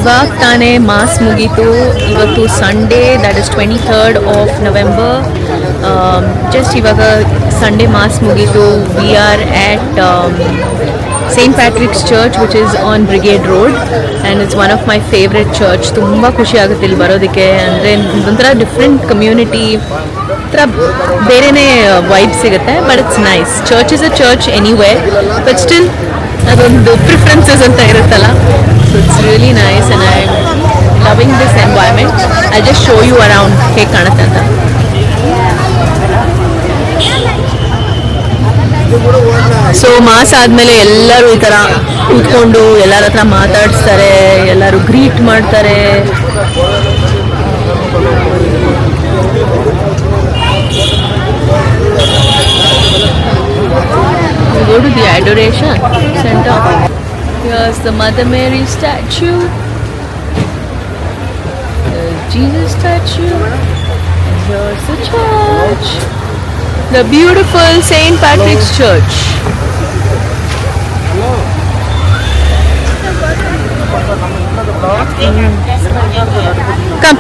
ಇವಾಗ ತಾನೇ ಮಾಸ್ ಮುಗೀತು. ಇವತ್ತು Sunday, that is 23rd of November. Just ಇವಾಗ ಸಂಡೇ ಮಾಸ್ ಮುಗೀತು. We are at St. Patrick's Church, which is on Brigade Road, and it's one of my favorite church. ತುಂಬ ಖುಷಿ ಆಗುತ್ತೆ ಇಲ್ಲಿ ಬರೋದಕ್ಕೆ. ಅಂದರೆ ಒಂಥರ ಡಿಫ್ರೆಂಟ್ ಕಮ್ಯುನಿಟಿ, ಒಂಥರ ಬೇರೆನೇ ವೈಬ್ ಸಿಗುತ್ತೆ. But it's nice. Church is a church anyway, but still ಅದೊಂದು ಪ್ರಿಫರೆನ್ಸಸ್ ಅಂತ ಇರುತ್ತಲ್ಲ. So it's really nice and I loving this environment. I just show you around ಹೇಗೆ ಕಾಣುತ್ತೆ ಅಂತ. ಸೊ ಮಾಸ್ ಆದಮೇಲೆ ಎಲ್ಲರೂ ಈ ಥರ ಕೂತ್ಕೊಂಡು ಎಲ್ಲರ ಹತ್ರ ಮಾತಾಡಿಸ್ತಾರೆ, ಎಲ್ಲರೂ ಗ್ರೀಟ್ ಮಾಡ್ತಾರೆ. Go to the adoration center. Here's the Mother Mary statue, the Jesus statue, and here's the church, the beautiful St. Patrick's Church. Come,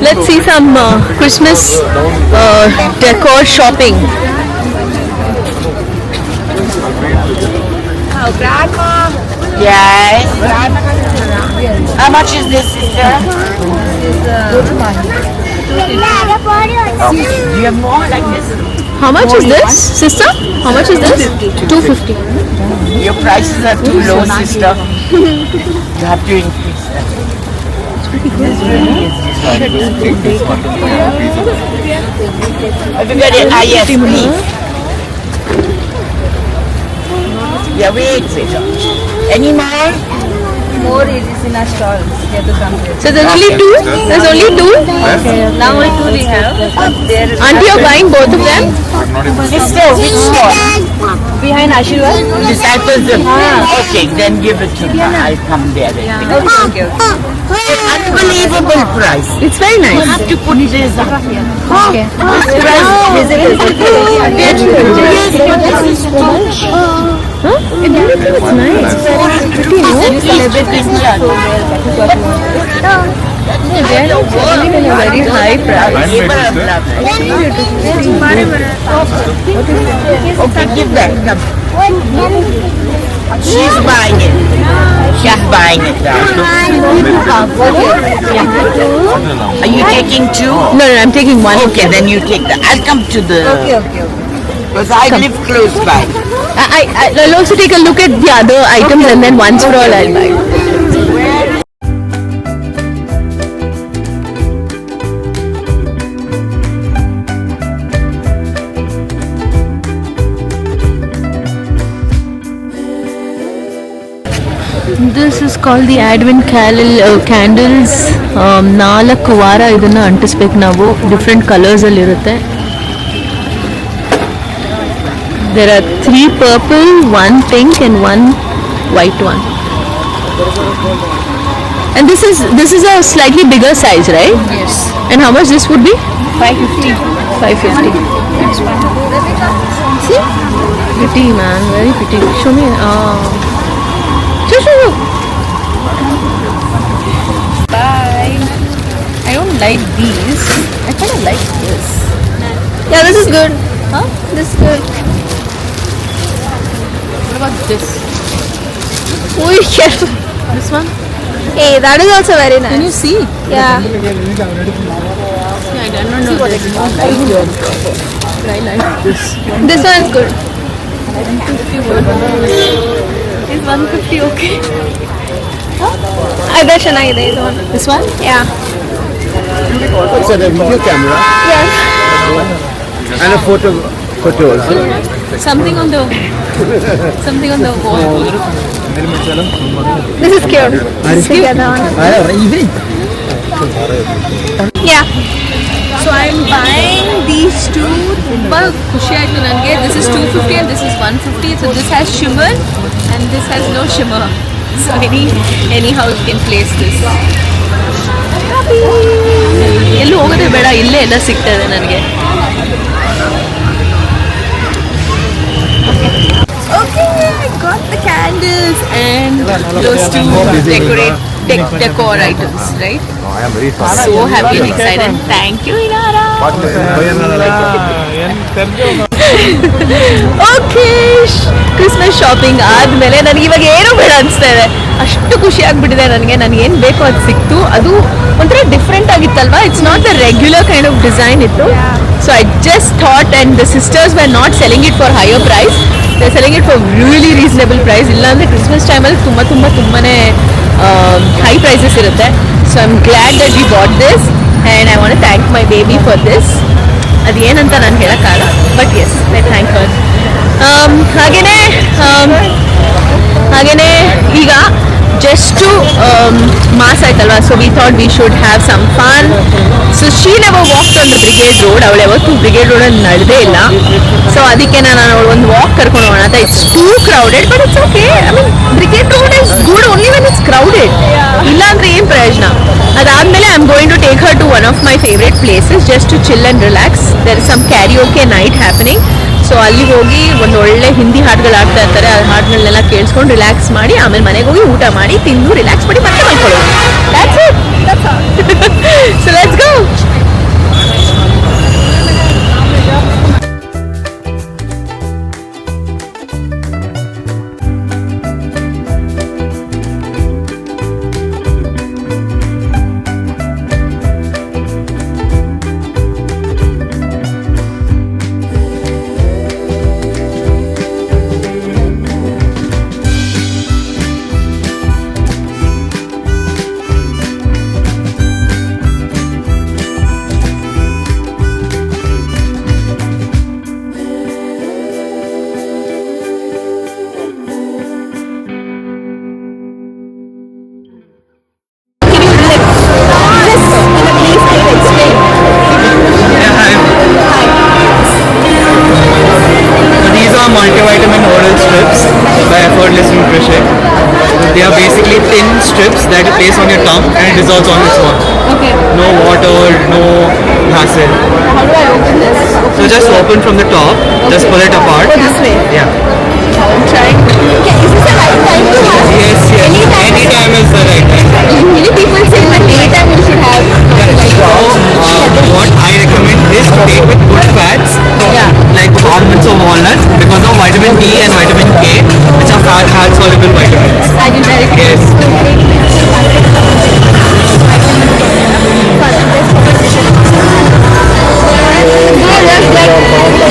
let's see some Christmas decor shopping. Oh, Grandma. Yes. How much is this, sister? You have more like this? How much is this, sister? How much is this? 250. Your prices are too low, sister. You have to increase them. Everybody, yes, please. Yeah, wait. Any more? More is in our stalls. You have to come here. So there's only two? There's only two? Okay. Now only two we have. There Auntie, you're buying both of them? Sister, which one? behind Ashirwad. Disciples. Okay, then give it to me. I'll come there. Okay. Unbelievable price. It's very nice. You have to put this up. Okay. Price visible. Yes, but this is much. Huh? It's nice. Pretty, no? Celebrities They are selling in a very high price. Okay, give that. Come. She's buying it. She's buying it now. Are you taking two? No, I'm taking one. Okay, then you take that. I'll come to the... Okay. Because I live close by. I'll also take a look at the other items and then once for all I'll buy. This is called the Advent candles. 4 ವಾರ ಇದನ್ನು ಅಂಟಿಸ್ಬೇಕು ನಾವು. Different ಕಲರ್ಸಲ್ಲಿ ಇರುತ್ತೆ. There are 3 purple, 1 pink and 1 white one. And this is a slightly bigger size, right? Yes. And how much this would be? 550. 550. See? Pretty, man. Very pretty. Show me. Show. Bye. I don't like these. I kind of like this. Yeah, this is good. Huh? This is good. What about this? Oh, careful. This one? Hey, that is also very Can nice. you see? Yeah. Yeah, I don't know. I like this. This one is good. Is 150 okay? Either ಚೆನ್ನಾಗಿದೆ ಇದು one. This one? Yeah. It's a video camera Yes. and a photo also. Something on the wall. This is cute. Let's get that one. Yeah. So I'm buying these two. ತುಂಬಾ ಖುಷಿ ಆಯ್ತು ನನಗೆ. This is 250 and this is 150. So this has shimmer and this has no shimmer. So anyhow you can place this. ಎಲ್ಲೂ ಹೋಗೋದೇ ಬೇಡ, ಇಲ್ಲೇ ಎಲ್ಲ ಸಿಗ್ತದೆ ನನಗೆ. Okay, I got the candles and those two decorate decor items, right? I am very sorry. So happy and excited. Thank you, Inara. Okay, Christmas shopping ಆದಮೇಲೆ ನನಗೆ ಇವಾಗ ಏನೂ ಬೇಡ ಅನಿಸ್ತಾ ಇದೆ. ಅಷ್ಟು ಖುಷಿ ಆಗ್ಬಿಟ್ಟಿದೆ ನನಗೆ. ನನಗೆ ಏನು ಬೇಕೋ ಅದು ಸಿಕ್ತು. ಅದು ಒಂಥರ ಡಿಫ್ರೆಂಟ್ ಆಗಿತ್ತಲ್ವಾ. It's not the regular kind of design ಇತ್ತು. So I just thought and the sisters were not selling it for higher price, they selling it for really reasonable price. ಇಲ್ಲಾಂದರೆ ಕ್ರಿಸ್ಮಸ್ ಟೈಮಲ್ಲಿ ತುಂಬಾ ಹೈ ಪ್ರೈಸಸ್ ಇರುತ್ತೆ. So I am glad that we bought this and I want thank my baby for this. ಅದೇನಂತ ನಾನು ಹೇಳೋಕ್ಕಾಗಲ್ಲ, but yes I thank her. ಹಾಗೆಯೇ ಈಗ just mass ಆಯ್ತಲ್ವಾ, so we thought we should have some fun. So she never walk on the Brigade Road. ಅವಳು ಯಾವತ್ತೂ brigade ರೋಡಲ್ಲಿ ನಡೆದೇ ಇಲ್ಲ. ಸೊ ಅದಕ್ಕೆ ನಾನು ಅವಳು ಒಂದು ವಾಕ್ ಕರ್ಕೊಂಡು ಹೋಗೋಣ ಅಂತ. It's too crowded but it's okay. I mean Brigade Road is good only when it's crowded. ಇಲ್ಲಾಂದ್ರೆ ಏನು ಪ್ರಯೋಜನ. ಅದಾದಮೇಲೆ I am going to take her to one of my favourite places just to chill and relax. There is some karaoke night happening. So ಅಲ್ಲಿ ಹೋಗಿ ಒಂದು ಒಳ್ಳೆ ಹಿಂದಿ ಹಾಡುಗಳು ಆಡ್ತಾ ಇರ್ತಾರೆ. ಆ ಹಾಡುಗಳನ್ನೆಲ್ಲ ಕೇಳಿಸ್ಕೊಂಡು ರಿಲ್ಯಾಕ್ಸ್ ಮಾಡಿ ಆಮೇಲೆ ಮನೆಗೆ ಹೋಗಿ ಊಟ ಮಾಡಿ ತಿಂದು ರಿಲ್ಯಾಕ್ಸ್ ಮಾಡಿ ಮತ್ತೆ ಮಲ್ಕೊಳ್ಳೋದು. That's it. So let's go. Multivitamin oral strips by Effortless Nutrition. They are basically thin strips that you place on your tongue and it dissolves on its own. Okay. No water, no hassle. How do I open this? So just open from the top, just pull it apart. Oh, this way. Yeah. I'm trying. Okay, is this the right time to have? Yes, yes. Anytime is the right time. Many people say that daytime you should have. What I recommend is to take with good fats, like almonds or walnuts, because of vitamin D and vitamin K, which are fat soluble vitamins. Yes.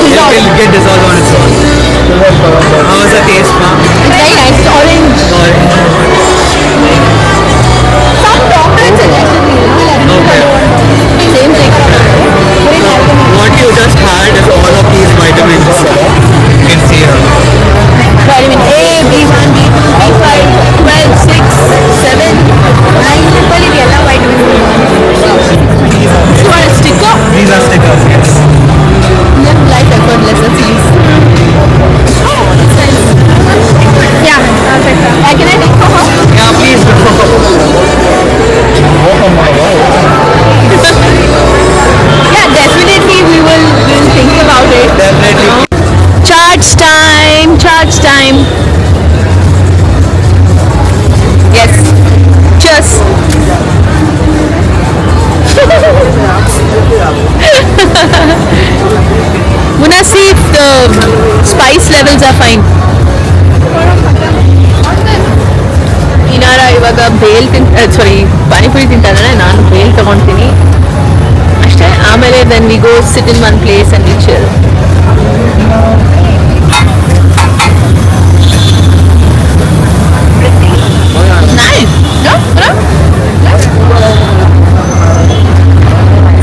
It will get dissolved on its own. How was the taste, ma'am? It's very nice. It's orange. Some doctors suggested Okay. same thing. What you just had is all of these vitamins. You can see here. Vitamin A, B1, B2, B5, 12, 6, 7, 9. Simply we allow vitamin B1. You want a sticker? These are stickers, yes. Live life effortless. That's easy. Oh, that's nice. Yeah. Can I take for her? Yeah, please go. Yeah, definitely we will think about it. Definitely. Charge time, charge time. Yes. Cheers. Muna, see if the spice levels are fine. Inara ಇವಾಗ bale panipuri ತಿಂತಾನೆ, ನಾನು bale ತಗೊಳ್ತೀನಿ ಅಷ್ಟೇ. ಆಮೇಲೆ then we go sit in one place and we chill. Nice. No?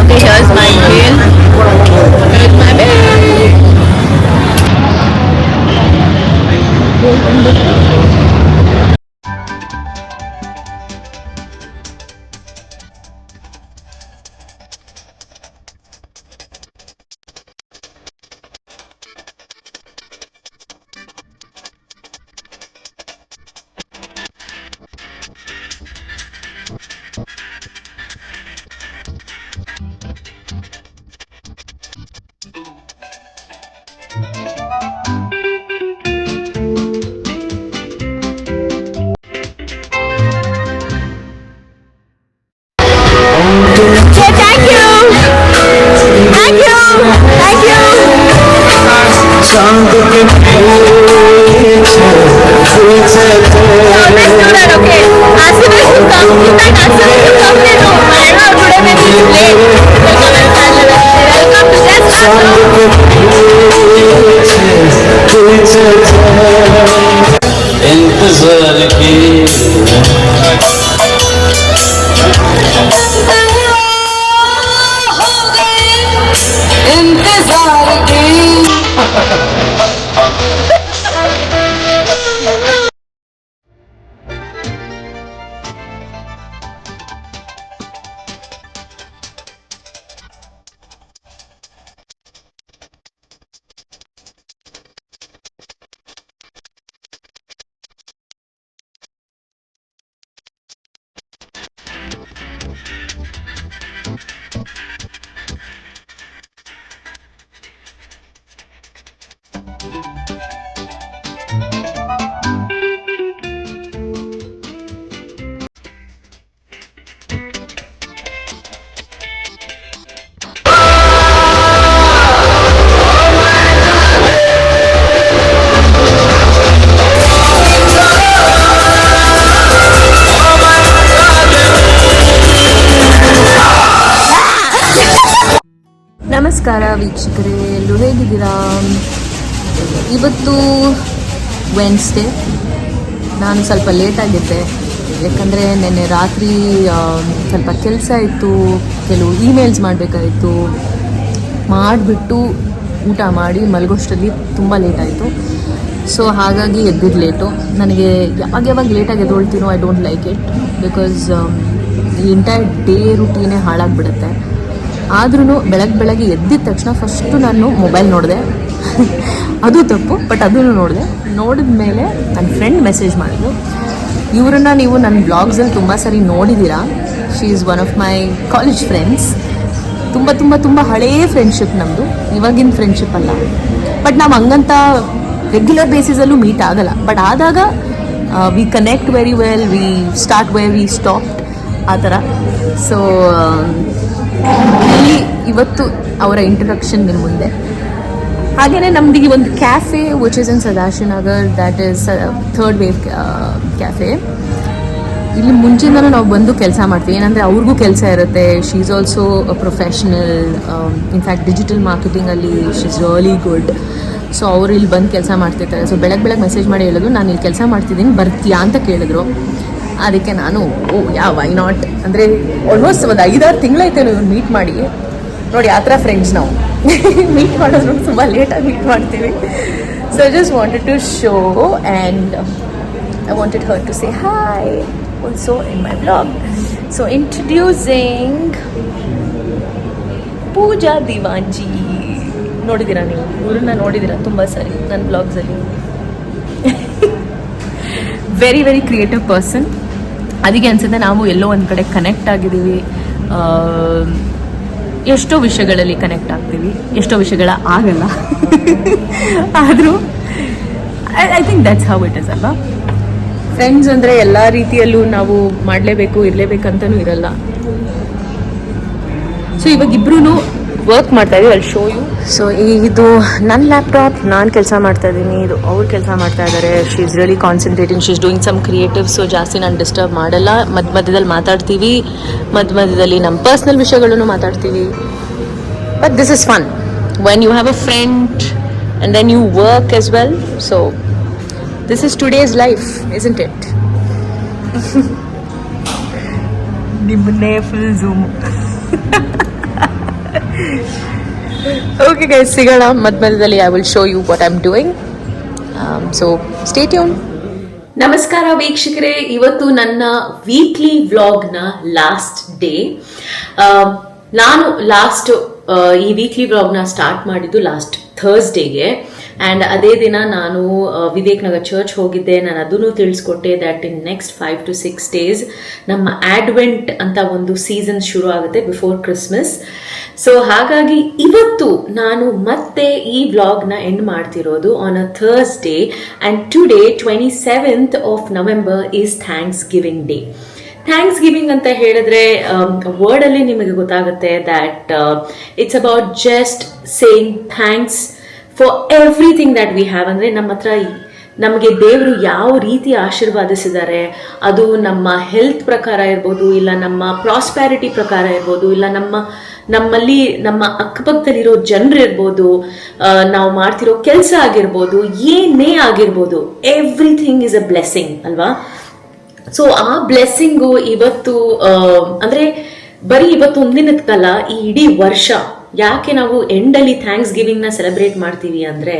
Okay, here's my bill. Here's my bill. let's do that, okay? As soon as you come, in fact, as soon as you come, they know. I know today maybe it's late. Welcome to Guest इंतजार की इंतजार की ನಮಸ್ಕಾರ ವೀಕ್ಷಕರೇ, ಎಲ್ಲರೂ ಹೇಗಿದ್ದೀರಾ? ಇವತ್ತು Wednesday. ನಾನು ಸ್ವಲ್ಪ ಲೇಟಾಗಿದ್ದೆ, ಯಾಕಂದರೆ ನೆನ್ನೆ ರಾತ್ರಿ ಸ್ವಲ್ಪ ಕೆಲಸ ಇತ್ತು, ಕೆಲವು ಇಮೇಲ್ಸ್ ಮಾಡಬೇಕಾಯಿತು. ಮಾಡಿಬಿಟ್ಟು ಊಟ ಮಾಡಿ ಮಲಗೋಷ್ಟರಲ್ಲಿ ತುಂಬ ಲೇಟಾಯಿತು. ಸೊ ಹಾಗಾಗಿ ಎದ್ದಿದ್ದು ಲೇಟು. ನನಗೆ ಯಾವಾಗ ಲೇಟಾಗಿ ಎದ್ದೊಳ್ತೀನೋ I don't like it, because ಈ ಎಂಟೈರ್ ಡೇ ರೂಟೀನೇ ಹಾಳಾಗಿಬಿಡುತ್ತೆ. ಆದ್ರೂ ಬೆಳಗ್ಗೆ ಎದ್ದಿದ ತಕ್ಷಣ ಫಸ್ಟು ನಾನು ಮೊಬೈಲ್ ನೋಡಿದೆ. ಅದು ತಪ್ಪು, ಬಟ್ ಅದನ್ನು ನೋಡಿದ ಮೇಲೆ ನನ್ನ ಫ್ರೆಂಡ್ ಮೆಸೇಜ್ ಮಾಡಿದ್ರು. ಇವರನ್ನು ನೀವು ನನ್ನ ಬ್ಲಾಗ್ಸಲ್ಲಿ ತುಂಬ ಸರಿ ನೋಡಿದ್ದೀರಾ. She is one of my college friends. ತುಂಬ ತುಂಬ ತುಂಬ ಹಳೆಯ ಫ್ರೆಂಡ್ಶಿಪ್ ನಮ್ಮದು, ಇವಾಗಿನ ಫ್ರೆಂಡ್ಶಿಪ್ ಅಲ್ಲ. ಬಟ್ ನಾವು ಹಂಗಂತ ರೆಗ್ಯುಲರ್ ಬೇಸಿಸಲ್ಲೂ ಮೀಟ್ ಆಗಲ್ಲ. ಬಟ್ ಆದಾಗ we connect very well, we start where we stop, ಆ ಥರ. ಸೊ ಇಲ್ಲಿ ಇವತ್ತು ಅವರ ಇಂಟ್ರಡಕ್ಷನ್ ನಿಮ್ಮ ಮುಂದೆ. ಹಾಗೆಯೇ ನಮ್ದು ಈ ಒಂದು cafe which is in Sadashivanagar, that is third wave cafe. ಇಲ್ಲಿ ಮುಂಚೆಯಿಂದನೂ ನಾವು ಬಂದು ಕೆಲಸ ಮಾಡ್ತೀವಿ. ಏನಂದರೆ ಅವ್ರಿಗೂ ಕೆಲಸ ಇರುತ್ತೆ. She is also a professional, in fact digital ಮಾರ್ಕೆಟಿಂಗಲ್ಲಿ she is really good. So ಅವರು ಇಲ್ಲಿ ಬಂದು ಕೆಲಸ ಮಾಡ್ತಿರ್ತಾರೆ. ಸೊ ಬೆಳಗ್ಗೆ ಮೆಸೇಜ್ ಮಾಡಿ ಹೇಳಿದ್ರು, ನಾನು ಇಲ್ಲಿ ಕೆಲಸ ಮಾಡ್ತಿದ್ದೀನಿ, ಬರ್ತೀಯಾ ಅಂತ ಕೇಳಿದ್ರು. ಅದಕ್ಕೆ ನಾನು ವೈ ನಾಟ್, ಅಂದರೆ ಆಲ್ಮೋಸ್ಟ್ ಒಂದು 5-6 ತಿಂಗಳೈತೆ ಇವ್ರು ಮೀಟ್ ಮಾಡಿ. ನೋಡಿ ಆ ಥರ ಫ್ರೆಂಡ್ಸ್ ನಾವು ಮೀಟ್ ಮಾಡೋದು ತುಂಬ ಲೇಟಾಗಿ ಮೀಟ್ ಮಾಡ್ತೀವಿ. So I just wanted to show and I wanted her to say hi also in my blog. So introducing Pooja Diwanji. ನೋಡಿದ್ದೀರಾ ನೀವು? ಇವ್ರನ್ನ ನೋಡಿದ್ದೀರಾ ತುಂಬ ಸರಿ ನನ್ನ ಬ್ಲಾಗ್ಸಲ್ಲಿ. Very very creative person. ಅದಕ್ಕೆ ಅನ್ಸುತ್ತೆ ನಾವು ಎಲ್ಲೋ ಒಂದು ಕಡೆ ಕನೆಕ್ಟ್ ಆಗಿದ್ದೀವಿ. ಎಷ್ಟೋ ವಿಷಯಗಳಲ್ಲಿ ಕನೆಕ್ಟ್ ಆಗ್ತೀವಿ, ಎಷ್ಟೋ ವಿಷಯಗಳ ಆಗಲ್ಲ. ಆದರೂ I think that's how it is ಅಲ್ವಾ. ಫ್ರೆಂಡ್ಸ್ ಅಂದರೆ ಎಲ್ಲ ರೀತಿಯಲ್ಲೂ ನಾವು ಮಾಡಲೇಬೇಕು ಇರಲೇಬೇಕಂತನೂ ಇರಲ್ಲ. ಸೊ ಇವಾಗ ಇಬ್ರು ವರ್ಕ್ ಮಾಡ್ತಾ ಇದೀವಿ. ಅಲ್ಲಿ ಶೋ ಯು. ಸೊ ಇದು ನನ್ನ ಲ್ಯಾಪ್ಟಾಪ್, ನಾನು ಕೆಲಸ ಮಾಡ್ತಾ ಇದ್ದೀನಿ, ಇದು ಅವ್ರು ಕೆಲಸ ಮಾಡ್ತಾ ಇದ್ದಾರೆ. She is really concentrating, she is doing some creative. So ಜಾಸ್ತಿ ನಾನು ಡಿಸ್ಟರ್ಬ್ ಮಾಡಲ್ಲ. ಮಧ್ಯದಲ್ಲಿ ಮಾತಾಡ್ತೀವಿ, ಮಧ್ಯದಲ್ಲಿ ನಮ್ಮ ಪರ್ಸ್ನಲ್ ವಿಷಯಗಳನ್ನು ಮಾತಾಡ್ತೀವಿ. But this is fun when you have a friend and then you work as well. So this is today's life, isn't it? ನಿಮ್ಮನ್ನೇ ಫುಲ್ ಝೂಮ್. ಓಕೆ ಗೈಸ್, ಸಿಗೋಣ ಮಧ್ಯದಲ್ಲಿ. I will show you what I am doing. So stay tune. ನಮಸ್ಕಾರ ವೀಕ್ಷಕರೇ, ಇವತ್ತು ನನ್ನ weekly ವ್ಲಾಗ್ನ last day. ನಾನು ಈ ವೀಕ್ಲಿ ವ್ಲಾಗ್ನ ಸ್ಟಾರ್ಟ್ ಮಾಡಿದ್ದು ಲಾಸ್ಟ್ ಥರ್ಸ್ಡೇಗೆ. ಆ್ಯಂಡ್ ಅದೇ ದಿನ ನಾನು ವಿವೇಕ್ ನಗರ್ ಚರ್ಚ್ ಹೋಗಿದ್ದೆ. ನಾನು ಅದನ್ನು ತಿಳಿಸ್ಕೊಟ್ಟೆ that in next 5 to 6 days ನಮ್ಮ ಆಡ್ವೆಂಟ್ ಅಂತ ಒಂದು ಸೀಸನ್ ಶುರು ಆಗುತ್ತೆ ಬಿಫೋರ್ ಕ್ರಿಸ್ಮಸ್. ಸೊ ಹಾಗಾಗಿ ಇವತ್ತು ನಾನು ಮತ್ತೆ ಈ ವ್ಲಾಗ್ನ ಎಂಡ್ ಮಾಡ್ತಿರೋದು on a Thursday. And today 27th of November is thanks giving day. Thanks giving ಅಂತ ಹೇಳಿದ್ರೆ ವರ್ಡಲ್ಲಿ ನಿಮಗೆ ಗೊತ್ತಾಗುತ್ತೆ that it's about just saying thanks for everything that we have. ಅಂದರೆ ನಮ್ಮ ಹತ್ರ ನಮಗೆ ದೇವರು ಯಾವ ರೀತಿ ಆಶೀರ್ವಾದಿಸಿದ್ದಾರೆ, ಅದು ನಮ್ಮ ಹೆಲ್ತ್ ಪ್ರಕಾರ ಇರ್ಬೋದು, ಇಲ್ಲ ನಮ್ಮ ಪ್ರಾಸ್ಪ್ಯಾರಿಟಿ ಪ್ರಕಾರ ಇರ್ಬೋದು, ಇಲ್ಲ ನಮ್ಮಲ್ಲಿ ನಮ್ಮ ಅಕ್ಕಪಕ್ಕದಲ್ಲಿರೋ ಜನರು ಇರ್ಬೋದು, ನಾವು ಮಾಡ್ತಿರೋ ಕೆಲಸ ಆಗಿರ್ಬೋದು, ಏನೇ ಆಗಿರ್ಬೋದು, ಎವ್ರಿಥಿಂಗ್ ಇಸ್ ಅ ಬ್ಲೆಸ್ಸಿಂಗ್ ಅಲ್ವಾ. ಸೊ ಆ ಬ್ಲೆಸ್ಸಿಂಗು ಇವತ್ತು ಅಂದರೆ ಬರೀ ಇವತ್ತು ಒಂದಿನಕ್ಕಲ್ಲ, ಈ ಇಡೀ ವರ್ಷ ಯಾಕೆ ನಾವು ಎಂಡಲ್ಲಿ ಥ್ಯಾಂಕ್ಸ್ ಗಿವಿಂಗ್ನ ಸೆಲೆಬ್ರೇಟ್ ಮಾಡ್ತೀವಿ ಅಂದರೆ,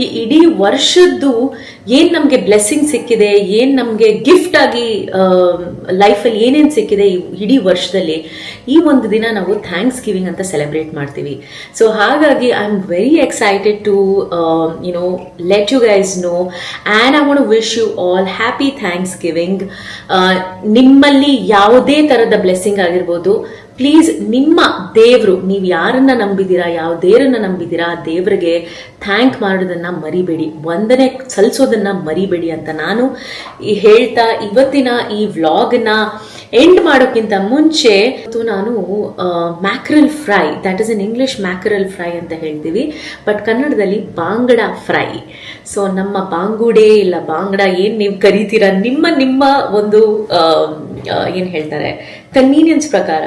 ಈ ಇಡೀ ವರ್ಷದ್ದು ಏನು ನಮಗೆ ಬ್ಲೆಸ್ಸಿಂಗ್ ಸಿಕ್ಕಿದೆ, ಏನು ನಮಗೆ ಗಿಫ್ಟ್ ಆಗಿ ಲೈಫಲ್ಲಿ ಏನೇನು ಸಿಕ್ಕಿದೆ ಈ ಇಡೀ ವರ್ಷದಲ್ಲಿ, ಈ ಒಂದು ದಿನ ನಾವು ಥ್ಯಾಂಕ್ಸ್ ಗಿವಿಂಗ್ ಅಂತ ಸೆಲೆಬ್ರೇಟ್ ಮಾಡ್ತೀವಿ. ಸೊ ಹಾಗಾಗಿ I am very excited to let you guys know and I want to wish you all happy Thanksgiving. ನಿಮ್ಮಲ್ಲಿ ಯಾವುದೇ ಥರದ ಬ್ಲೆಸ್ಸಿಂಗ್ ಆಗಿರ್ಬೋದು, ಪ್ಲೀಸ್ ನಿಮ್ಮ ದೇವರು, ನೀವು ಯಾರನ್ನ ನಂಬಿದ್ದೀರಾ, ಯಾವ ದೇವರನ್ನ ನಂಬಿದ್ದೀರಾ, ಆ ದೇವರಿಗೆ ಥ್ಯಾಂಕ್ ಮಾಡೋದನ್ನ ಮರಿಬೇಡಿ, ವಂದನೆ ಸಲ್ಲಿಸೋದನ್ನ ಮರಿಬೇಡಿ ಅಂತ ನಾನು ಹೇಳ್ತಾ ಇವತ್ತಿನ ಈ ವ್ಲಾಗ್ನ ಎಂಡ್ ಮಾಡೋಕ್ಕಿಂತ ಮುಂಚೆ ನಾನು mackerel fry, that is in English mackerel fry ಅಂತ ಹೇಳ್ತೀವಿ, ಬಟ್ ಕನ್ನಡದಲ್ಲಿ ಬಾಂಗಡ ಫ್ರೈ. ಸೊ ನಮ್ಮ ಬಾಂಗುಡೆ ಇಲ್ಲ ಬಾಂಗಡ ಏನು ನೀವು ಕರಿತೀರಾ, ನಿಮ್ಮ ಒಂದು ಏನು ಹೇಳ್ತಾರೆ ಕನ್ವೀನಿಯನ್ಸ್ ಪ್ರಕಾರ.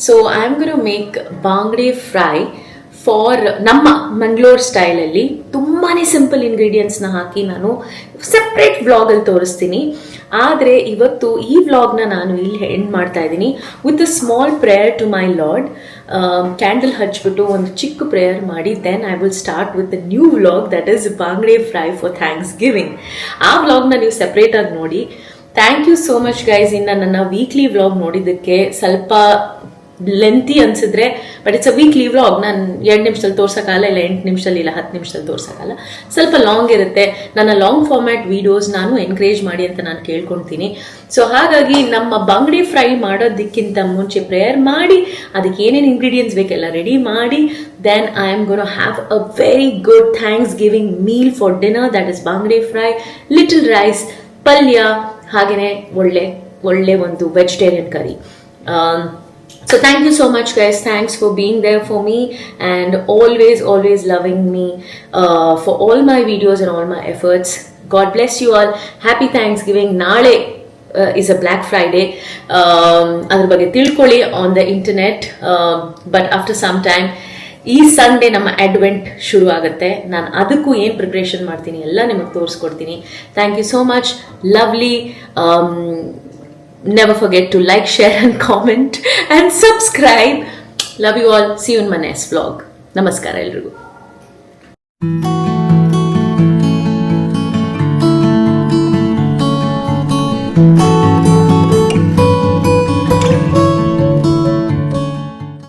So I am gonna make bangude fry for ನಮ್ಮ ಮಂಗಳೂರು ಸ್ಟೈಲಲ್ಲಿ. ತುಂಬಾ ಸಿಂಪಲ್ ಇಂಗ್ರೀಡಿಯೆಂಟ್ಸ್ನ ಹಾಕಿ ನಾನು ಸೆಪ್ರೇಟ್ ವ್ಲಾಗಲ್ಲಿ ತೋರಿಸ್ತೀನಿ. ಆದರೆ ಇವತ್ತು ಈ ವ್ಲಾಗ್ನ ನಾನು ಇಲ್ಲಿ ಎಂಡ್ ಮಾಡ್ತಾ ಇದ್ದೀನಿ with a small prayer to my lord. Candle ಹಚ್ಬಿಟ್ಟು ಒಂದು ಚಿಕ್ಕ ಪ್ರೇಯರ್ ಮಾಡಿ then I will start with a new vlog, that is bangude fry for Thanksgiving. ಆ ವ್ಲಾಗ್ನ ನೀವು ಸೆಪ್ರೇಟಾಗಿ ನೋಡಿ. Thank you so much guys. ಇನ್ನು ನನ್ನ ವೀಕ್ಲಿ ವ್ಲಾಗ್ ನೋಡಿದ್ದಕ್ಕೆ ಸ್ವಲ್ಪ ಲೆಂತಿ ಅನ್ಸಿದ್ರೆ, but it's a weekly vlog. ನಾನು 2 ನಿಮಿಷದಲ್ಲಿ ತೋರ್ಸೋಕ್ಕಲ್ಲ, ಇಲ್ಲ 8 ನಿಮಿಷದಲ್ಲಿ, ಇಲ್ಲ 10 ನಿಮಿಷದಲ್ಲಿ ತೋರ್ಸೋಕ್ಕಲ್ಲ, ಸ್ವಲ್ಪ ಲಾಂಗ್ ಇರುತ್ತೆ. ನನ್ನ ಲಾಂಗ್ ಫಾರ್ಮ್ಯಾಟ್ ವಿಡಿಯೋಸ್ ನಾನು ಎನ್ಕರೇಜ್ ಮಾಡಿ ಅಂತ ನಾನು ಕೇಳ್ಕೊಳ್ತೀನಿ. ಸೊ ಹಾಗಾಗಿ ನಮ್ಮ ಬಾಂಗಡೆ ಫ್ರೈ ಮಾಡೋದಕ್ಕಿಂತ ಮುಂಚೆ ಪ್ರೇಯರ್ ಮಾಡಿ, ಅದಕ್ಕೆ ಏನೇನು ಇಂಗ್ರೀಡಿಯೆಂಟ್ಸ್ ಬೇಕೆಲ್ಲ ರೆಡಿ ಮಾಡಿ, then I am gonna have a very good thanksgiving meal for dinner, that is bangade fry, little rice, palya, ಹಾಗೆಯೇ ಒಳ್ಳೆ ಒಂದು vegetarian curry. So thank you so much guys, thanks for being there for me and always loving me for all my videos and all my efforts. God bless you all. Happy Thanksgiving. Naale is a Black Friday. ಅದರ ಬಗ್ಗೆ ತಿಳ್ಕೊಳ್ಳಿ on the internet, but after some time ಈ Sunday ನಮ್ಮ advent ಶುರು ಆಗುತ್ತೆ. ನಾನು ಅದಕ್ಕೂ ಏನು ಪ್ರಿಪ್ರೇಷನ್ ಮಾಡ್ತೀನಿ ಎಲ್ಲ ನಿಮಗೆ ತೋರಿಸ್ಕೊಡ್ತೀನಿ. Thank you so much, lovely. Never forget to like, share and comment and subscribe. Love you all. See you in my next vlog. Namaskara elrigu.